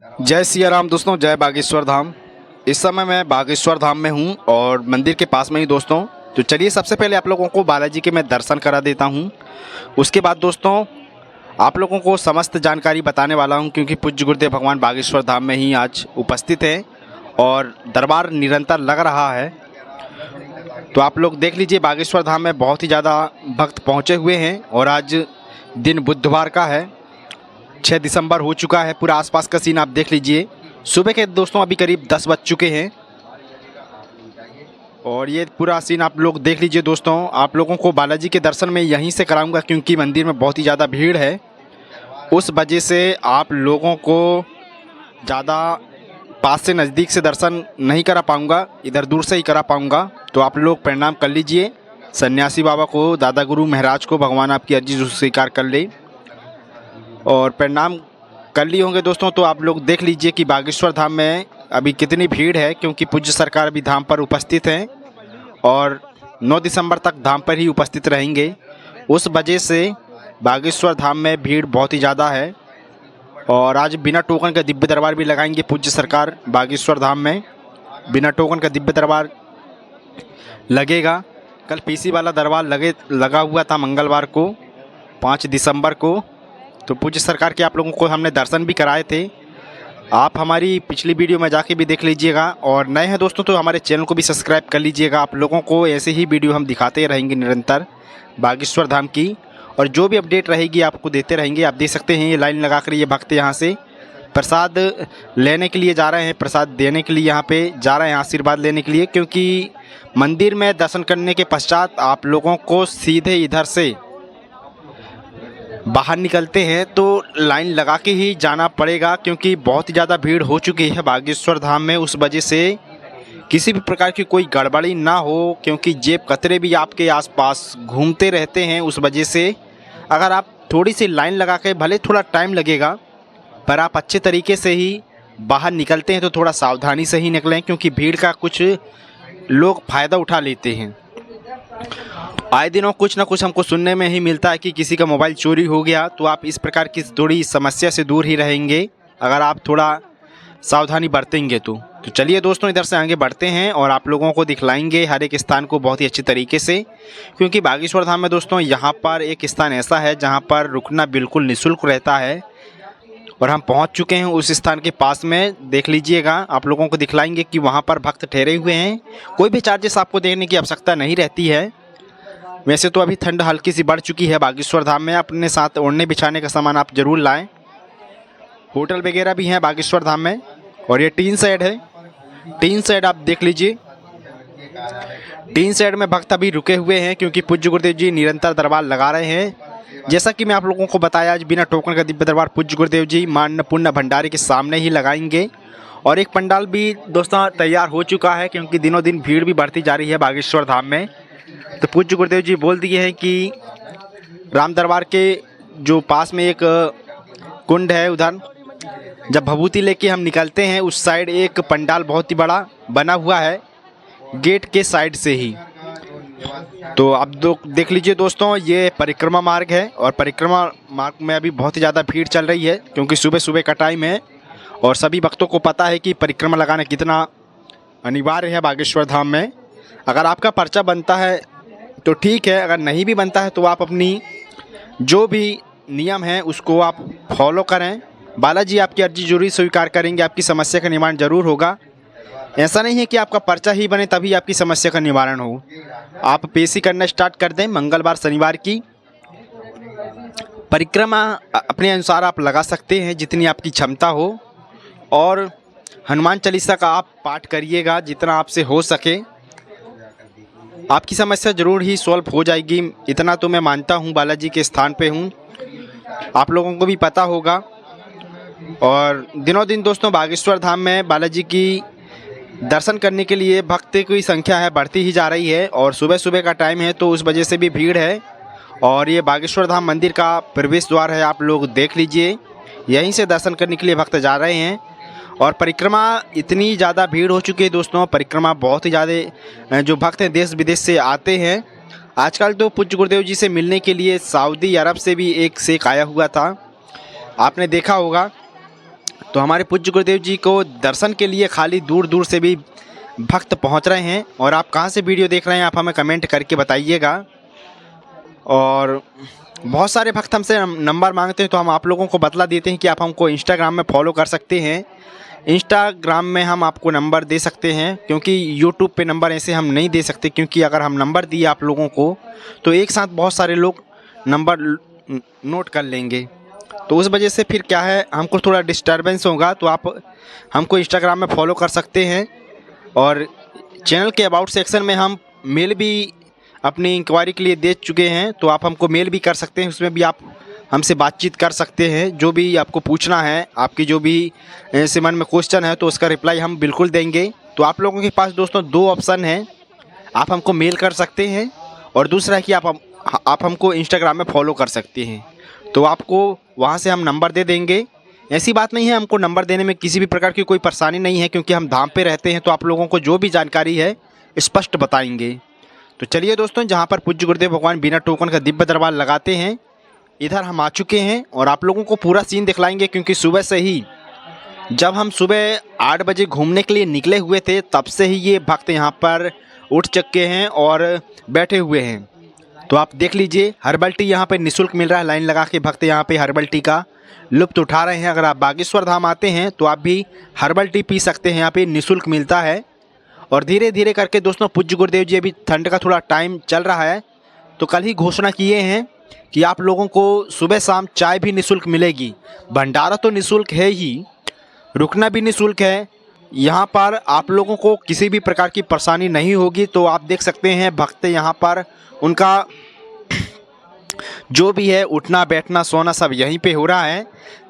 जय सिया राम दोस्तों, जय बागेश्वर धाम। इस समय मैं बागेश्वर धाम में हूं और मंदिर के पास में ही दोस्तों। तो चलिए सबसे पहले आप लोगों को बालाजी के मैं दर्शन करा देता हूं। उसके बाद दोस्तों आप लोगों को समस्त जानकारी बताने वाला हूं, क्योंकि पूज्य गुरुदेव भगवान बागेश्वर धाम में ही आज उपस्थित हैं और दरबार निरंतर लग रहा है। तो आप लोग देख लीजिए, बागेश्वर धाम में बहुत ही ज़्यादा भक्त पहुँचे हुए हैं और आज दिन बुधवार का है, 6 दिसंबर हो चुका है। पूरा आसपास का सीन आप देख लीजिए। सुबह के दोस्तों अभी करीब 10 बज चुके हैं और ये पूरा सीन आप लोग देख लीजिए। दोस्तों आप लोगों को बालाजी के दर्शन में यहीं से कराऊंगा, क्योंकि मंदिर में बहुत ही ज़्यादा भीड़ है। उस वजह से आप लोगों को ज़्यादा पास से नज़दीक से दर्शन नहीं करा पाऊँगा, इधर दूर से ही करा पाऊँगा। तो आप लोग प्रणाम कर लीजिए सन्यासी बाबा को, दादा गुरु महाराज को। भगवान आपकी अर्जी स्वीकार कर ले और प्रणाम कर लिए होंगे दोस्तों। तो आप लोग देख लीजिए कि बागेश्वर धाम में अभी कितनी भीड़ है, क्योंकि पूज्य सरकार भी धाम पर उपस्थित हैं और 9 दिसंबर तक धाम पर ही उपस्थित रहेंगे। उस वजह से बागेश्वर धाम में भीड़ बहुत ही ज़्यादा है और आज बिना टोकन का दिव्य दरबार भी लगाएंगे पूज्य सरकार बागेश्वर धाम में। बिना टोकन का दिव्य दरबार लगेगा। कल पीसी वाला दरबार लगा हुआ था मंगलवार को 5 दिसंबर को। तो पूज्य सरकार के आप लोगों को हमने दर्शन भी कराए थे। आप हमारी पिछली वीडियो में जाके भी देख लीजिएगा और नए हैं दोस्तों तो हमारे चैनल को भी सब्सक्राइब कर लीजिएगा। आप लोगों को ऐसे ही वीडियो हम दिखाते रहेंगे निरंतर बागेश्वर धाम की, और जो भी अपडेट रहेगी आपको देते रहेंगे। आप देख सकते हैं ये लाइन लगा कर ये भक्त यहाँ से प्रसाद लेने के लिए जा रहे हैं, प्रसाद देने के लिए यहाँ पे जा रहे हैं, आशीर्वाद लेने के लिए। क्योंकि मंदिर में दर्शन करने के पश्चात आप लोगों को सीधे इधर से बाहर निकलते हैं तो लाइन लगा के ही जाना पड़ेगा, क्योंकि बहुत ही ज़्यादा भीड़ हो चुकी है बागेश्वर धाम में। उस वजह से किसी भी प्रकार की कोई गड़बड़ी ना हो, क्योंकि जेब कतरे भी आपके आसपास घूमते रहते हैं। उस वजह से अगर आप थोड़ी सी लाइन लगा के, भले थोड़ा टाइम लगेगा, पर आप अच्छे तरीके से ही बाहर निकलते हैं तो थोड़ा सावधानी से ही निकलें, क्योंकि भीड़ का कुछ लोग फ़ायदा उठा लेते हैं। आए दिनों कुछ ना कुछ हमको सुनने में ही मिलता है कि किसी का मोबाइल चोरी हो गया। तो आप इस प्रकार की थोड़ी समस्या से दूर ही रहेंगे अगर आप थोड़ा सावधानी बरतेंगे तो चलिए दोस्तों इधर से आगे बढ़ते हैं और आप लोगों को दिखलाएंगे हर एक स्थान को बहुत ही अच्छी तरीके से। क्योंकि बागेश्वर धाम में दोस्तों यहाँ पर एक स्थान ऐसा है जहाँ पर रुकना बिल्कुल निःशुल्क रहता है और हम पहुँच चुके हैं उस स्थान के पास में। देख लीजिएगा, आप लोगों को दिखलाएंगे कि वहाँ पर भक्त ठहरे हुए हैं। कोई भी चार्जेस आपको देने की आवश्यकता नहीं रहती है। वैसे तो अभी ठंड हल्की सी बढ़ चुकी है बागेश्वर धाम में। अपने साथ ओढ़ने बिछाने का सामान आप ज़रूर लाएं। होटल वगैरह भी हैं बागेश्वर धाम में और ये टीन शेड है। टीन शेड आप देख लीजिए, टीन शेड में भक्त अभी रुके हुए हैं, क्योंकि पूज्य गुरुदेव जी निरंतर दरबार लगा रहे हैं। जैसा कि मैं आप लोगों को बताया, आज बिना टोकन का दिव्य दरबार पूज्य गुरुदेव जी मान्य पुण्य भंडारी के सामने ही लगाएंगे। और एक पंडाल भी दोस्तों तैयार हो चुका है, क्योंकि दिनों दिन भीड़ भी बढ़ती जा रही है बागेश्वर धाम में। तो पूज्य गुरुदेव जी बोल दिए हैं कि राम दरबार के जो पास में एक कुंड है, उधर जब भभूति लेके हम निकलते हैं उस साइड एक पंडाल बहुत ही बड़ा बना हुआ है गेट के साइड से ही। तो अब देख लीजिए दोस्तों, ये परिक्रमा मार्ग है और परिक्रमा मार्ग में अभी बहुत ही ज़्यादा भीड़ चल रही है, क्योंकि सुबह सुबह का टाइम है और सभी भक्तों को पता है कि परिक्रमा लगाना कितना अनिवार्य है बागेश्वर धाम में। अगर आपका पर्चा बनता है तो ठीक है, अगर नहीं भी बनता है तो आप अपनी जो भी नियम है उसको आप फॉलो करें। बालाजी आपकी अर्जी जरूर स्वीकार करेंगे, आपकी समस्या का निवारण जरूर होगा। ऐसा नहीं है कि आपका पर्चा ही बने तभी आपकी समस्या का निवारण हो। आप पेशी करना स्टार्ट कर दें। मंगलवार शनिवार की परिक्रमा अपने अनुसार आप लगा सकते हैं जितनी आपकी क्षमता हो, और हनुमान चालीसा का आप पाठ करिएगा जितना आपसे हो सके। आपकी समस्या ज़रूर ही सॉल्व हो जाएगी, इतना तो मैं मानता हूँ। बालाजी के स्थान पे हूँ, आप लोगों को भी पता होगा। और दिनों दिन दोस्तों बागेश्वर धाम में बालाजी की दर्शन करने के लिए भक्तों की संख्या है बढ़ती ही जा रही है और सुबह सुबह का टाइम है तो उस वजह से भी भीड़ है। और ये बागेश्वर धाम मंदिर का प्रवेश द्वार है, आप लोग देख लीजिए। यहीं से दर्शन करने के लिए भक्त जा रहे हैं और परिक्रमा इतनी ज़्यादा भीड़ हो चुकी है दोस्तों। परिक्रमा बहुत ही ज़्यादा जो भक्त हैं देश विदेश से आते हैं। आजकल तो पूज्य गुरुदेव जी से मिलने के लिए सऊदी अरब से भी एक शेख आया हुआ था, आपने देखा होगा। तो हमारे पूज्य गुरुदेव जी को दर्शन के लिए खाली दूर दूर से भी भक्त पहुंच रहे हैं। और आप कहां से वीडियो देख रहे हैं आप हमें कमेंट करके बताइएगा। और बहुत सारे भक्त हमसे नंबर मांगते हैं, तो हम आप लोगों को बतला देते हैं कि आप हमको इंस्टाग्राम में फॉलो कर सकते हैं। इंस्टाग्राम में हम आपको नंबर दे सकते हैं, क्योंकि यूट्यूब पे नंबर ऐसे हम नहीं दे सकते, क्योंकि अगर हम नंबर दिए आप लोगों को तो एक साथ बहुत सारे लोग नंबर नोट कर लेंगे। तो उस वजह से फिर क्या है, हमको थोड़ा डिस्टर्बेंस होगा। तो आप हमको इंस्टाग्राम में फॉलो कर सकते हैं। और चैनल के अबाउट सेक्शन में हम मेल भी अपनी इंक्वायरी के लिए दे चुके हैं, तो आप हमको मेल भी कर सकते हैं। उसमें भी आप हमसे बातचीत कर सकते हैं। जो भी आपको पूछना है, आपकी जो भी ऐसे मन में क्वेश्चन है, तो उसका रिप्लाई हम बिल्कुल देंगे। तो आप लोगों के पास दोस्तों दो ऑप्शन हैं, आप हमको मेल कर सकते हैं और दूसरा है कि आप हमको इंस्टाग्राम में फॉलो कर सकते हैं। तो आपको वहाँ से हम नंबर दे देंगे। ऐसी बात नहीं है, हमको नंबर देने में किसी भी प्रकार की कोई परेशानी नहीं है, क्योंकि हम धाम पे रहते हैं। तो आप लोगों को जो भी जानकारी है स्पष्ट बताएंगे। तो चलिए दोस्तों, जहाँ पर पूज्य गुरुदेव भगवान बिना टोकन का दिव्य दरबार लगाते हैं, इधर हम आ चुके हैं और आप लोगों को पूरा सीन दिखलाएंगे। क्योंकि सुबह से ही जब हम सुबह 8 बजे घूमने के लिए निकले हुए थे, तब से ही ये भक्त यहाँ पर उठ चुके हैं और बैठे हुए हैं। तो आप देख लीजिए, हर्बल टी यहाँ पे निःशुल्क मिल रहा है। लाइन लगा के भक्त यहाँ पे हर्बल टी का लुत्फ़ उठा रहे हैं। अगर आप बागेश्वर धाम आते हैं तो आप भी हर्बल टी पी सकते हैं, यहाँ पे निःशुल्क मिलता है। और धीरे धीरे करके दोस्तों पूज्य गुरुदेव जी, अभी ठंड का थोड़ा टाइम चल रहा है, तो कल ही घोषणा किए हैं कि आप लोगों को सुबह शाम चाय भी निःशुल्क मिलेगी। भंडारा तो निःशुल्क है ही, रुकना भी निःशुल्क है। यहाँ पर आप लोगों को किसी भी प्रकार की परेशानी नहीं होगी। तो आप देख सकते हैं भक्त यहाँ पर उनका जो भी है उठना बैठना सोना सब यहीं पे हो रहा है,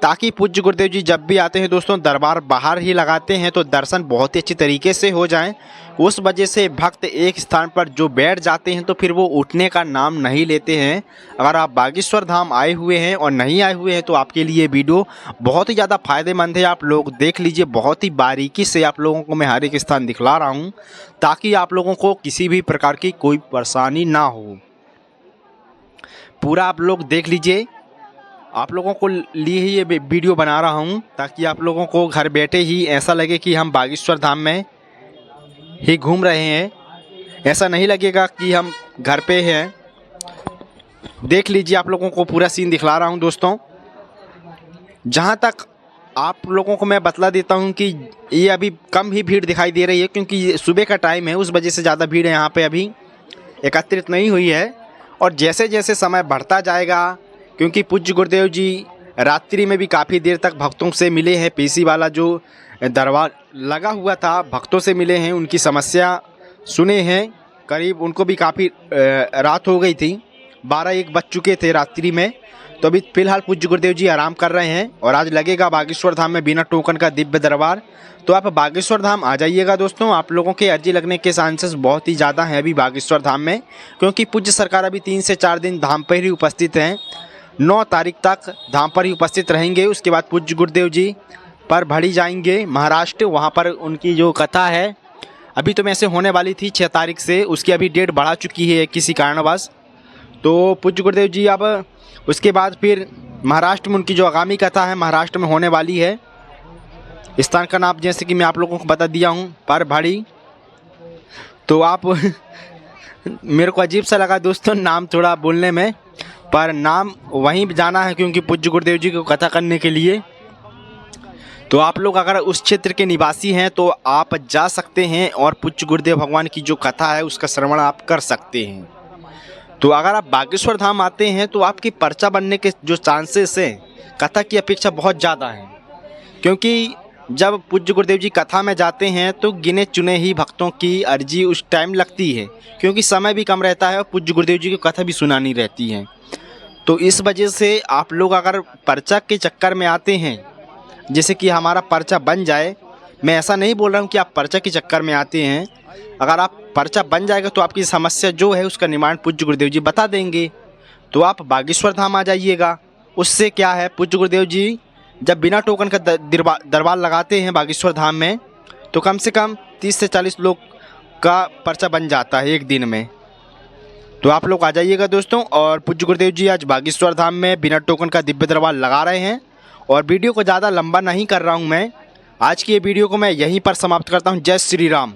ताकि पूज्य गुरुदेव जी जब भी आते हैं दोस्तों दरबार बाहर ही लगाते हैं, तो दर्शन बहुत ही अच्छी तरीके से हो जाएं। उस वजह से भक्त एक स्थान पर जो बैठ जाते हैं तो फिर वो उठने का नाम नहीं लेते हैं। अगर आप बागेश्वर धाम आए हुए हैं और नहीं आए हुए हैं तो आपके लिए वीडियो बहुत ही ज़्यादा फायदेमंद है। आप लोग देख लीजिए, बहुत ही बारीकी से आप लोगों को मैं हर एक स्थान दिखला रहा हूँ, ताकि आप लोगों को किसी भी प्रकार की कोई परेशानी ना हो। पूरा आप लोग देख लीजिए, आप लोगों को लिए ही ये वीडियो बना रहा हूँ, ताकि आप लोगों को घर बैठे ही ऐसा लगे कि हम बागेश्वर धाम में ही घूम रहे हैं। ऐसा नहीं लगेगा कि हम घर पे हैं। देख लीजिए, आप लोगों को पूरा सीन दिखला रहा हूँ दोस्तों। जहाँ तक आप लोगों को मैं बतला देता हूँ कि ये अभी कम ही भीड़ दिखाई दे रही है, क्योंकि सुबह का टाइम है, उस वजह से ज़्यादा भीड़ यहाँ पे अभी एकत्रित नहीं हुई है। और जैसे जैसे समय बढ़ता जाएगा, क्योंकि पूज्य गुरुदेव जी रात्रि में भी काफ़ी देर तक भक्तों से मिले हैं। पीसी वाला जो दरबार लगा हुआ था, भक्तों से मिले हैं, उनकी समस्या सुने हैं। करीब उनको भी काफ़ी रात हो गई थी, 12-1 बज चुके थे रात्रि में। तो अभी फ़िलहाल पूज्य गुरुदेव जी आराम कर रहे हैं और आज लगेगा बागेश्वर धाम में बिना टोकन का दिव्य दरबार। तो आप बागेश्वर धाम आ जाइएगा दोस्तों। आप लोगों के अर्जी लगने के चांसेस बहुत ही ज़्यादा हैं अभी बागेश्वर धाम में, क्योंकि पूज्य सरकार अभी 3 से 4 दिन धाम पर ही उपस्थित हैं। 9 तारीख तक धाम पर ही उपस्थित रहेंगे। उसके बाद पूज्य गुरुदेव जी पर भड़ी जाएंगे महाराष्ट्र, वहाँ पर उनकी जो कथा है अभी तो वैसे होने वाली थी 6 तारीख से, उसकी अभी डेट बढ़ा चुकी है किसी कारणवश। तो पूज्य गुरुदेव जी अब उसके बाद फिर महाराष्ट्र में उनकी जो आगामी कथा है महाराष्ट्र में होने वाली है। स्थान का नाम जैसे कि मैं आप लोगों को बता दिया हूँ, पर भाड़ी। तो आप मेरे को अजीब सा लगा दोस्तों नाम थोड़ा बोलने में, पर नाम वहीं जाना है क्योंकि पूज्य गुरुदेव जी को कथा करने के लिए। तो आप लोग अगर उस क्षेत्र के निवासी हैं तो आप जा सकते हैं और पूज्य गुरुदेव भगवान की जो कथा है उसका श्रवण आप कर सकते हैं। तो अगर आप बागेश्वर धाम आते हैं तो आपकी पर्चा बनने के जो चांसेस हैं कथा की अपेक्षा बहुत ज़्यादा हैं, क्योंकि जब पूज्य गुरुदेव जी कथा में जाते हैं तो गिने चुने ही भक्तों की अर्जी उस टाइम लगती है, क्योंकि समय भी कम रहता है और पूज्य गुरुदेव जी की कथा भी सुनानी रहती है। तो इस वजह से आप लोग अगर पर्चा के चक्कर में आते हैं, जैसे कि हमारा पर्चा बन जाए, मैं ऐसा नहीं बोल रहा हूँ कि आप पर्चा के चक्कर में आते हैं, अगर आप पर्चा बन जाएगा तो आपकी समस्या जो है उसका निवारण पूज्य गुरुदेव जी बता देंगे। तो आप बागेश्वर धाम आ जाइएगा। उससे क्या है, पूज्य गुरुदेव जी जब बिना टोकन का दरबार लगाते हैं बागेश्वर धाम में, तो कम से कम 30 से 40 लोग का पर्चा बन जाता है एक दिन में। तो आप लोग आ जाइएगा दोस्तों। और पूज्य गुरुदेव जी आज बागेश्वर धाम में बिना टोकन का दिव्य दरबार लगा रहे हैं और वीडियो को ज़्यादा लंबा नहीं कर रहा हूँ मैं। आज की ये वीडियो को मैं यहीं पर समाप्त करता हूँ। जय श्री राम।